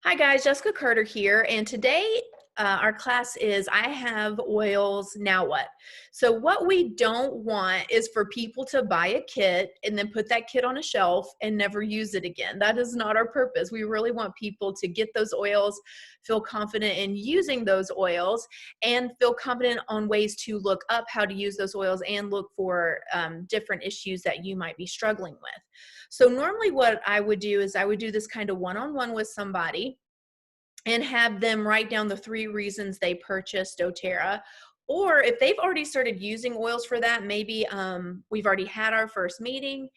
Hi guys, Jessica Carter here, and today our class is I have oils, now what? So what we don't want is for people to buy a kit and then put that kit on a shelf and never use it again. That is not our purpose. We really want people to get those oils, feel confident in using those oils, and feel confident on ways to look up how to use those oils and look for different issues that you might be struggling with. So normally what I would do is I would do this kind of one-on-one with somebody and have them write down the 3 reasons they purchased doTERRA. Or if they've already started using oils for that, maybe we've already had our first meeting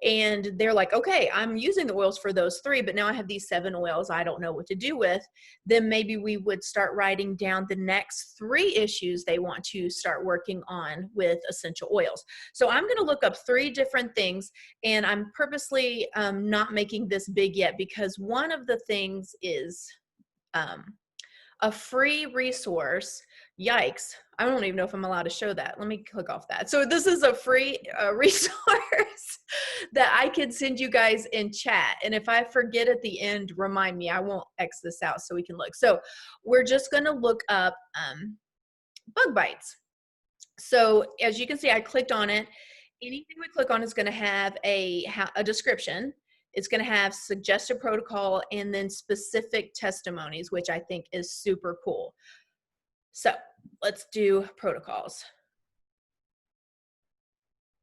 and they're like, okay, I'm using the oils for those 3, but now I have these 7 oils I don't know what to do with. Then maybe we would start writing down the next 3 issues they want to start working on with essential oils. So I'm going to look up 3 different things, and I'm purposely not making this big yet because one of the things is um, a free resource. Yikes. I don't even know if I'm allowed to show that. Let me click off that. So this is a free resource that I can send you guys in chat. And if I forget at the end, remind me. I won't X this out so we can look. So we're just going to look up bug bites. So as you can see, I clicked on it. Anything we click on is going to have a description. It's going to have suggested protocol and then specific testimonies, which I think is super cool. So let's do protocols.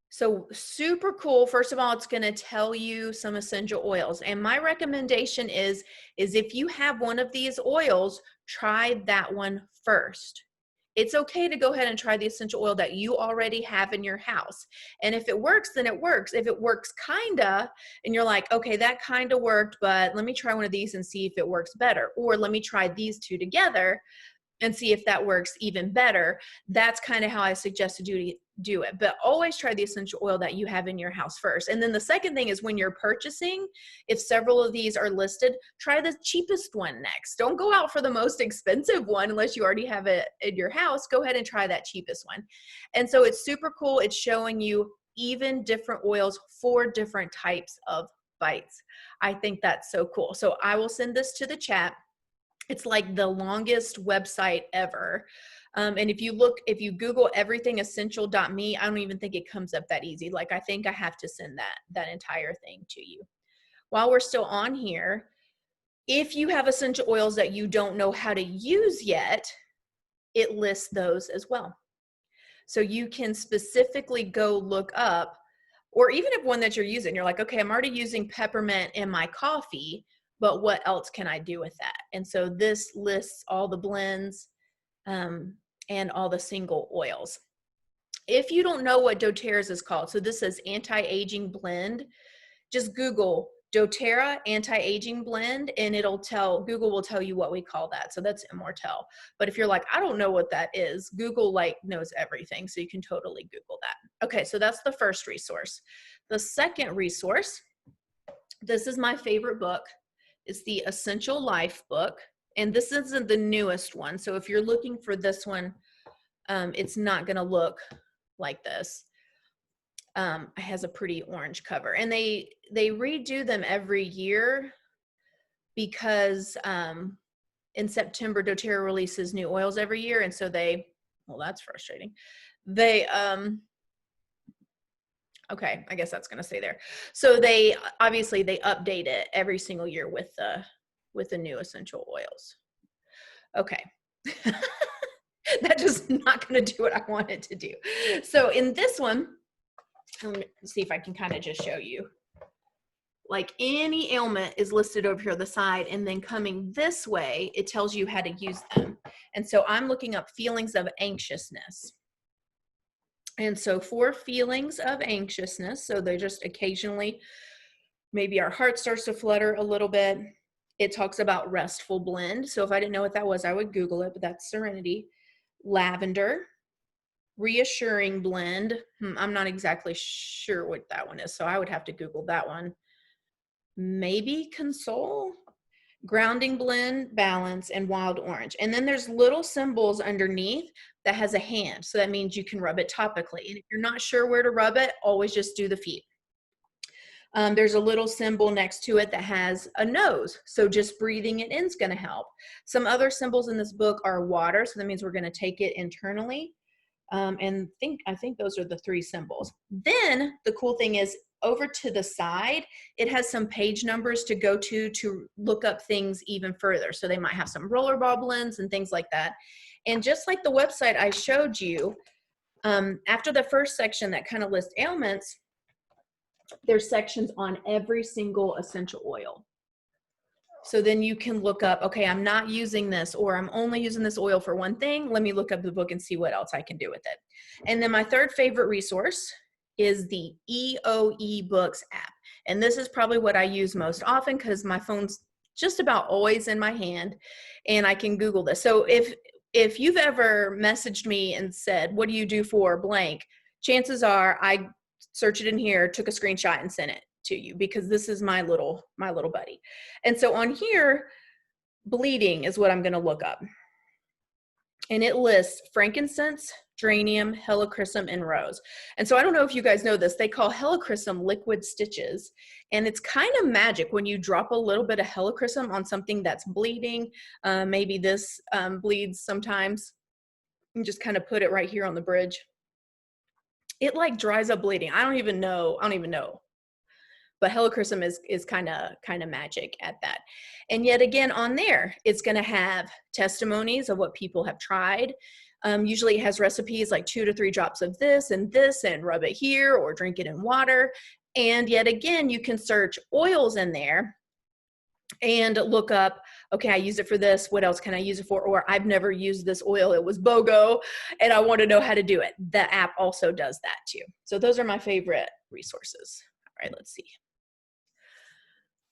So super cool. First of all, it's going to tell you some essential oils. And my recommendation is if you have one of these oils, try that one first. It's okay to go ahead and try the essential oil that you already have in your house. And if it works, then it works. If it works kinda, and you're like, okay, that kinda worked, but let me try one of these and see if it works better. Or let me try these 2 together and see if that works even better. That's kind of how I suggest to do it. But always try the essential oil that you have in your house first. And then the second thing is when you're purchasing, if several of these are listed, try the cheapest one next. Don't go out for the most expensive one unless you already have it in your house. Go ahead and try that cheapest one. And so it's super cool. It's showing you even different oils for different types of bites. I think that's so cool. So I will send this to the chat. It's like the longest website ever. And if you Google everythingessential.me, I don't even think it comes up that easy. Like, I think I have to send that entire thing to you. While we're still on here, if you have essential oils that you don't know how to use yet, it lists those as well. So you can specifically go look up, or even if one that you're using, you're like, okay, I'm already using peppermint in my coffee, but what else can I do with that? And so this lists all the blends and all the single oils. If you don't know what doTERRA's is called, so this is anti-aging blend, just Google doTERRA anti-aging blend and Google will tell you what we call that. So that's Immortelle. But if you're like, I don't know what that is, Google knows everything. So you can totally Google that. Okay, so that's the first resource. The second resource, this is my favorite book. It's the Essential Life book. And this isn't the newest one. So if you're looking for this one, it's not going to look like this. It has a pretty orange cover. And they redo them every year because in September, doTERRA releases new oils every year. And so well, that's frustrating. Okay, I guess that's going to stay there. So they update it every single year with the new essential oils. Okay. That's just not going to do what I want it to do. So in this one, let me see if I can kind of just show you. Like, any ailment is listed over here on the side, and then coming this way, it tells you how to use them. And so I'm looking up feelings of anxiousness. And so for feelings of anxiousness, so they're just occasionally, maybe our heart starts to flutter a little bit. It talks about restful blend. So if I didn't know what that was, I would Google it, but that's Serenity. Lavender, reassuring blend. I'm not exactly sure what that one is, so I would have to Google that one. Maybe Console, grounding blend, balance, and wild orange. And then there's little symbols underneath that has a hand. So that means you can rub it topically. And if you're not sure where to rub it, always just do the feet. There's a little symbol next to it that has a nose. So just breathing it in is going to help. Some other symbols in this book are water. So that means we're going to take it internally. And I think those are the 3 symbols. Then the cool thing is over to the side, it has some page numbers to go to look up things even further. So they might have some rollerball blends and things like that. And just like the website I showed you, after the first section that kind of lists ailments, there's sections on every single essential oil. So then you can look up, okay, I'm not using this, or I'm only using this oil for one thing. Let me look up the book and see what else I can do with it. And then my third favorite resource is the EOE Books app. And this is probably what I use most often because my phone's just about always in my hand and I can Google this. So if you've ever messaged me and said, what do you do for blank? Chances are I searched it in here, took a screenshot and sent it to you because this is my little buddy. And so on here, bleeding is what I'm going to look up. And it lists frankincense, geranium, helichrysum, and rose. And so I don't know if you guys know this, they call helichrysum liquid stitches. And it's kind of magic when you drop a little bit of helichrysum on something that's bleeding. Maybe this bleeds sometimes. And just kind of put it right here on the bridge. It like dries up bleeding. I don't even know. But helichrysum is kind of magic at that. And yet again on there, it's going to have testimonies of what people have tried. Usually it has recipes like 2 to 3 drops of this and rub it here or drink it in water. And yet again, you can search oils in there and look up, okay, I use it for this. What else can I use it for? Or I've never used this oil. It was BOGO and I want to know how to do it. The app also does that too. So those are my favorite resources. All right, let's see.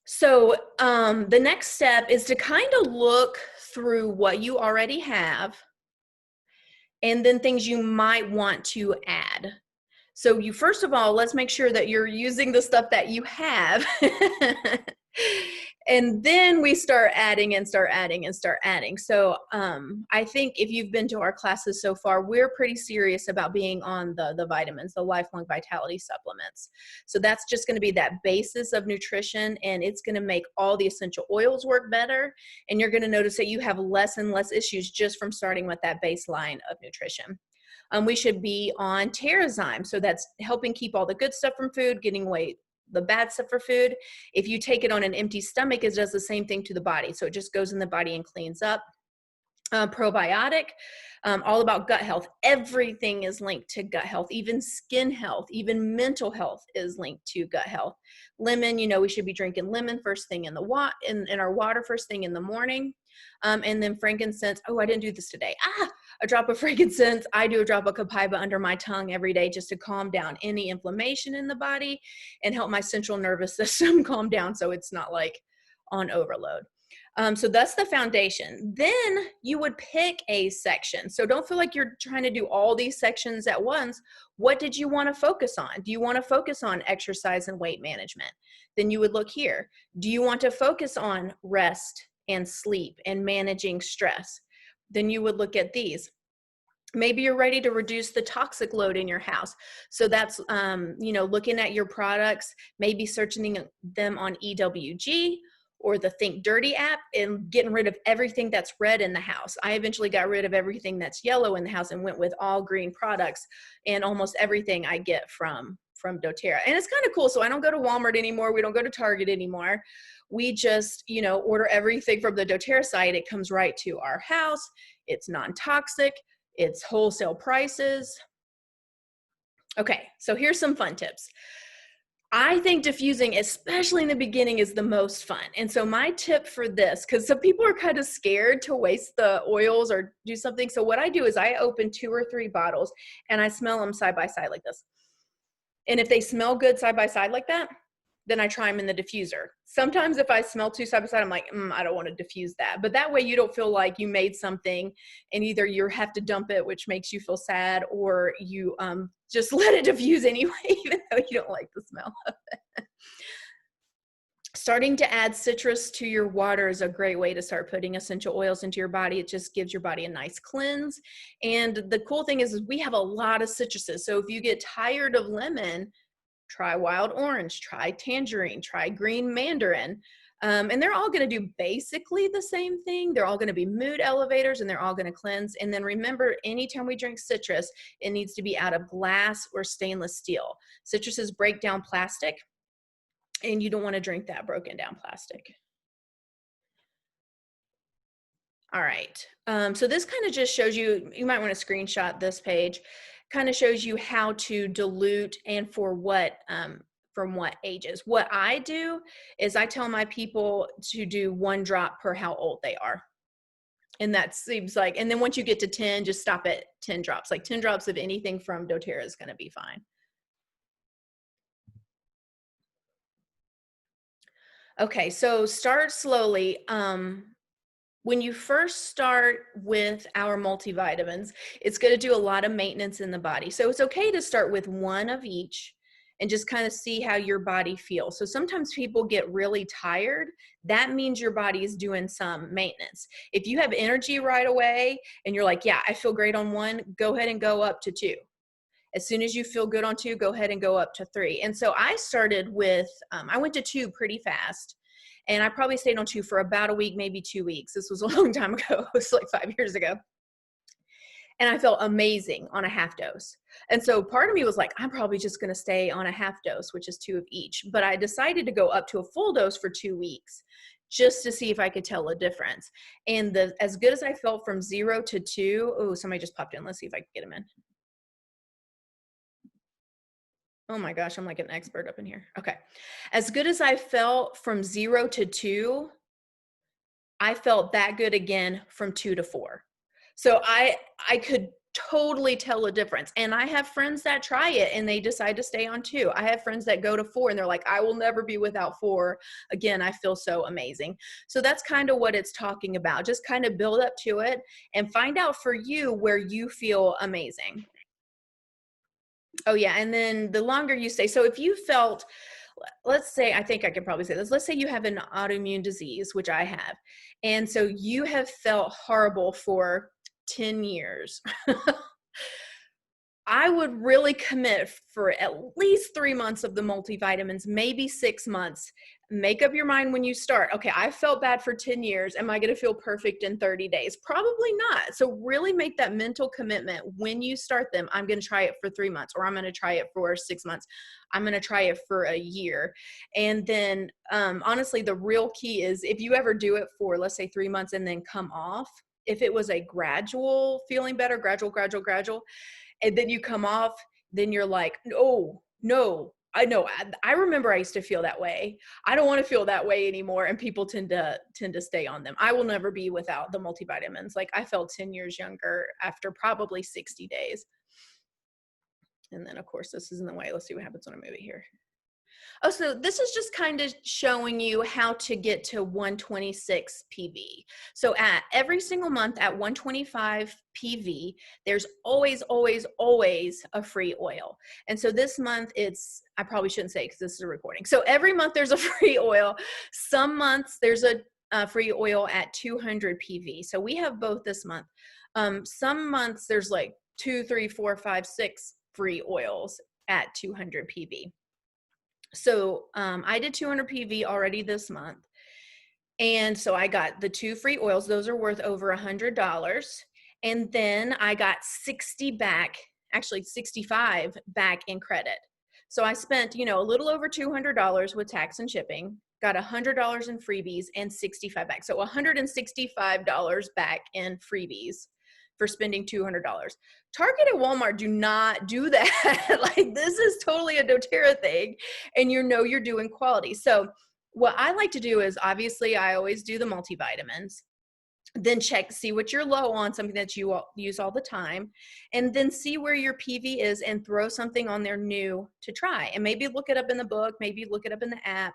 So the next step is to kind of look through what you already have and then things you might want to add. So first of all, let's make sure that you're using the stuff that you have. And then we start adding. So I think if you've been to our classes so far, we're pretty serious about being on the vitamins, the lifelong vitality supplements. So that's just going to be that basis of nutrition, and it's going to make all the essential oils work better. And you're going to notice that you have less and less issues just from starting with that baseline of nutrition. We should be on Terrazyme. So that's helping keep all the good stuff from food, getting away the bad stuff for food. If you take it on an empty stomach, it does the same thing to the body. So it just goes in the body and cleans up. Probiotic, all about gut health. Everything is linked to gut health, even skin health, even mental health is linked to gut health. Lemon, we should be drinking lemon first thing in our water first thing in the morning. And then frankincense. Oh, I didn't do this today. A drop of frankincense. I do a drop of copaiba under my tongue every day just to calm down any inflammation in the body and help my central nervous system calm down so it's not like on overload. So that's the foundation. Then you would pick a section. So don't feel like you're trying to do all these sections at once. What did you want to focus on? Do you want to focus on exercise and weight management? Then you would look here. Do you want to focus on rest and sleep and managing stress? Then you would look at these. Maybe you're ready to reduce the toxic load in your house. So that's, looking at your products, maybe searching them on EWG or the Think Dirty app and getting rid of everything that's red in the house. I eventually got rid of everything that's yellow in the house and went with all green products, and almost everything I get from doTERRA. And it's kind of cool. So I don't go to Walmart anymore. We don't go to Target anymore. We just, order everything from the doTERRA site. It comes right to our house. It's non-toxic. It's wholesale prices. Okay, so here's some fun tips. I think diffusing, especially in the beginning, is the most fun. And so my tip for this, because some people are kind of scared to waste the oils or do something. So what I do is I open 2 or 3 bottles and I smell them side by side like this. And if they smell good side by side like that, then I try them in the diffuser. Sometimes if I smell 2 side by side, I'm like, I don't want to diffuse that. But that way you don't feel like you made something and either you have to dump it, which makes you feel sad, or you just let it diffuse anyway, even though you don't like the smell of it. Starting to add citrus to your water is a great way to start putting essential oils into your body. It just gives your body a nice cleanse. And the cool thing is we have a lot of citruses. So if you get tired of lemon, try wild orange, try tangerine, try green mandarin. And they're all going to do basically the same thing. They're all going to be mood elevators and they're all going to cleanse. And then remember, anytime we drink citrus, it needs to be out of glass or stainless steel. Citruses break down plastic, and you don't want to drink that broken down plastic. All right. So this kind of just shows you, you might want to screenshot this page, kind of shows you how to dilute and for what, from what ages. What I do is I tell my people to do 1 drop per how old they are. And that seems like, and then once you get to 10, just stop at 10 drops. Like 10 drops of anything from doTERRA is going to be fine. Okay, so start slowly. When you first start with our multivitamins, it's going to do a lot of maintenance in the body. So it's okay to start with 1 of each and just kind of see how your body feels. So sometimes people get really tired. That means your body is doing some maintenance. If you have energy right away and you're like, yeah, I feel great on 1, go ahead and go up to 2. As soon as you feel good on 2, go ahead and go up to 3. And so I started with, I went to 2 pretty fast. And I probably stayed on 2 for about a week, maybe 2 weeks. This was a long time ago. It was like 5 years ago. And I felt amazing on a half dose. And so part of me was like, I'm probably just going to stay on a half dose, which is 2 of each. But I decided to go up to a full dose for 2 weeks just to see if I could tell a difference. And as good as I felt from 0 to 2, oh, somebody just popped in. Let's see if I can get him in. Oh my gosh, I'm like an expert up in here. Okay. As good as I felt from 0 to 2, I felt that good again from 2 to 4. So I could totally tell a difference. And I have friends that try it and they decide to stay on 2. I have friends that go to 4 and they're like, I will never be without 4. Again, I feel so amazing. So that's kind of what it's talking about. Just kind of build up to it and find out for you where you feel amazing. Oh yeah, and then the longer you stay, so if you felt, let's say, I think I can probably say this, let's say you have an autoimmune disease, which I have, and so you have felt horrible for 10 years. I would really commit for at least 3 months of the multivitamins, maybe 6 months. Make up your mind when you start. Okay, I felt bad for 10 years. Am I going to feel perfect in 30 days? Probably not. So really make that mental commitment when you start them. I'm going to try it for 3 months, or I'm going to try it for 6 months. I'm going to try it for a year. And then honestly, the real key is if you ever do it for, let's say, 3 months and then come off, if it was a gradual feeling better, gradual, and then you come off, then you're like, oh, no, I know. I remember I used to feel that way. I don't want to feel that way anymore. And people tend to stay on them. I will never be without the multivitamins. Like I felt 10 years younger after probably 60 days. And then of course, this is in the way. Let's see what happens when I move it here. Oh, so this is just kind of showing you how to get to 126 PV. So at every single month at 125 PV, there's always, always, always a free oil. And so this month I probably shouldn't say because this is a recording. So every month there's a free oil. Some months there's a free oil at 200 PV. So we have both this month. Some months there's like 2, 3, 4, 5, 6 free oils at 200 PV. So I did 200 PV already this month. And so I got the 2 free oils. Those are worth over $100. And then I got 60 back, actually 65 back in credit. So I spent, a little over $200 with tax and shipping, got $100 in freebies and 65 back. So $165 back in freebies for spending $200. Target and Walmart do not do that. Like this is totally a doTERRA thing and you're doing quality. So what I like to do is obviously I always do the multivitamins, then see what you're low on, something that you use all the time, and then see where your PV is and throw something on there new to try. And maybe look it up in the book, maybe look it up in the app,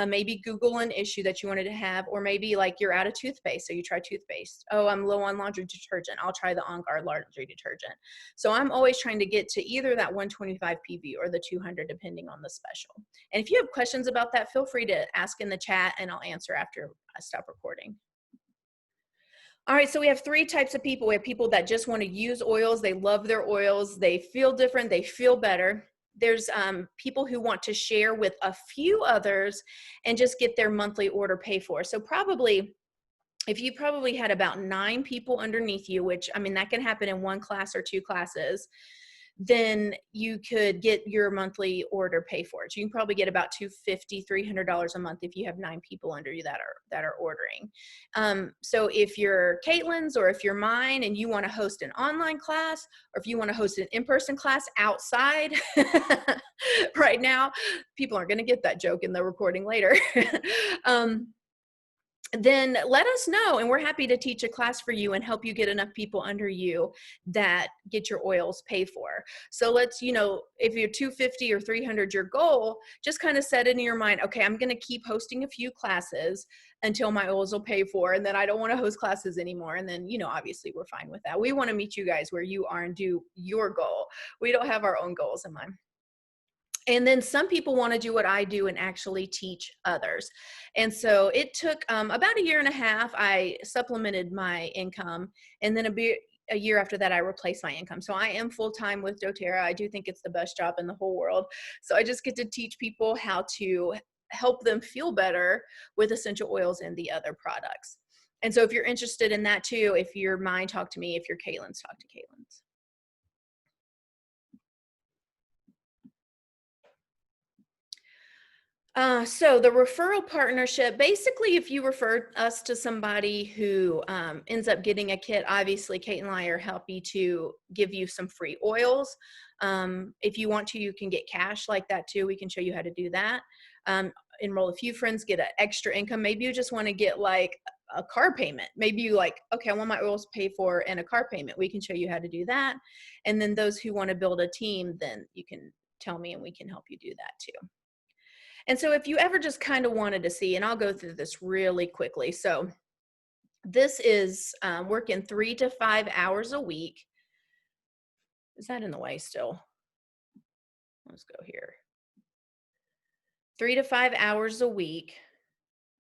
maybe Google an issue that you wanted to have, or maybe like you're out of toothpaste, so you try toothpaste. Oh, I'm low on laundry detergent. I'll try the On Guard laundry detergent. So I'm always trying to get to either that 125 PV or the 200, depending on the special. And if you have questions about that, feel free to ask in the chat and I'll answer after I stop recording. All right, so we have 3 types of people. We have people that just want to use oils. They love their oils. They feel different. They feel better. there's people who want to share with a few others and just get their monthly order paid for. So probably, if you probably had about 9 people underneath you, which, I mean, that can happen in one class or 2 classes, then you could get your monthly order pay for it. So you can probably get about $250, $300 a month if you have 9 people under you that are ordering. So if you're Caitlin's or if you're mine and you want to host an online class, or if you want to host an in-person class outside, right now, people aren't going to get that joke in the recording later. Then let us know, and we're happy to teach a class for you and help you get enough people under you that get your oils paid for. So let's, if you're 250 or 300 your goal, just kind of set it in your mind, okay, I'm going to keep hosting a few classes until my oils will pay for, and then I don't want to host classes anymore. And then, obviously we're fine with that. We want to meet you guys where you are and do your goal. We don't have our own goals in mind. And then some people want to do what I do and actually teach others. And so it took about 1.5 years. I supplemented my income. And then a year after that, I replaced my income. So I am full-time with doTERRA. I do think it's the best job in the whole world. So I just get to teach people how to help them feel better with essential oils and the other products. And so if you're interested in that too, if you're mine, talk to me. If you're Caitlin's, talk to Caitlin's. So the referral partnership, basically, if you refer us to somebody who ends up getting a kit, obviously Kate and I are happy to give you some free oils. If you want to, you can get cash like that too. We can show you how to do that. Enroll a few friends, get an extra income. Maybe you just want to get like a car payment. Maybe you like, okay, I want my oils paid for and a car payment. We can show you how to do that. And then those who want to build a team, then you can tell me and we can help you do that too. And so if you ever just kind of wanted to see, and I'll go through this really quickly. So this is working 3 to 5 hours a week. Is that in the way still? Let's go here. 3 to 5 hours a week.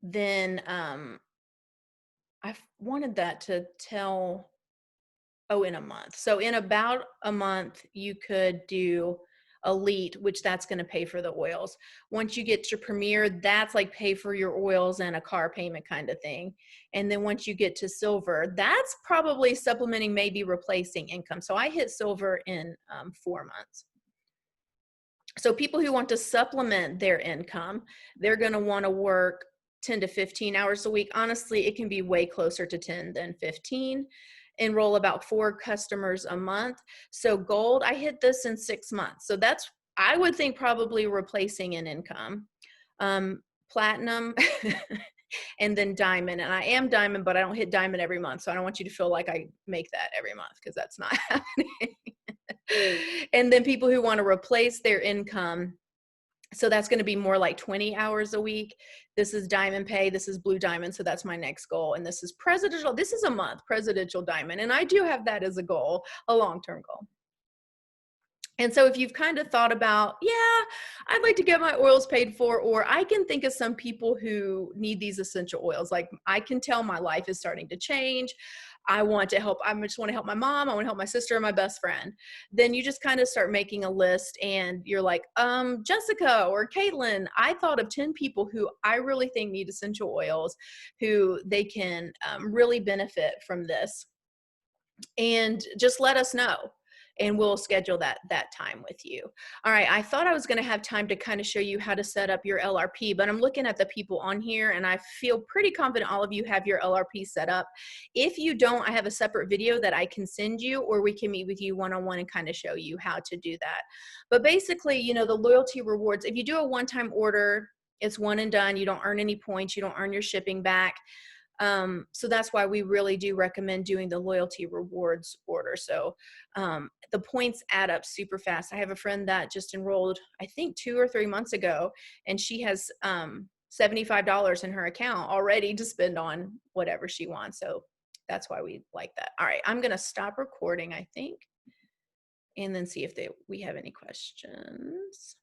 Then I wanted that to tell, in a month. So in about a month, you could do Elite, which that's going to pay for the oils. Once you get your Premier, that's like pay for your oils and a car payment kind of thing. And then once you get to Silver, that's probably supplementing, maybe replacing income. So I hit Silver in 4 months. So people who want to supplement their income, they're going to want to work 10 to 15 hours a week. Honestly, it can be way closer to 10 than 15. Enroll about 4 customers a month. So Gold, I hit this in 6 months. So that's, I would think, probably replacing an income. Platinum and then Diamond. And I am Diamond, but I don't hit Diamond every month. So I don't want you to feel like I make that every month, because that's not happening. And then people who want to replace their income, so that's going to be more like 20 hours a week. This is Diamond Pay. This is Blue Diamond. So that's my next goal. And this is Presidential. This is a month, Presidential Diamond. And I do have that as a goal, a long-term goal. And so if you've kind of thought about, yeah, I'd like to get my oils paid for, or I can think of some people who need these essential oils. Like, I can tell my life is starting to change. I want to help. I just want to help my mom. I want to help my sister and my best friend. Then you just kind of start making a list, and you're like, Jessica or Caitlin, I thought of 10 people who I really think need essential oils, who they can really benefit from this. And just let us know, and we'll schedule that time with you. All right, I thought I was going to have time to kind of show you how to set up your LRP, but I'm looking at the people on here, and I feel pretty confident all of you have your LRP set up. If you don't, I have a separate video that I can send you, or we can meet with you one-on-one and kind of show you how to do that. But basically, the loyalty rewards, if you do a one-time order, it's one and done. You don't earn any points. You don't earn your shipping back. So that's why we really do recommend doing the loyalty rewards order. So the points add up super fast. I have a friend that just enrolled, I think 2 or 3 months ago, and she has $75 in her account already to spend on whatever she wants. So that's why we like that. All right, I'm going to stop recording, I think, and then see if we have any questions.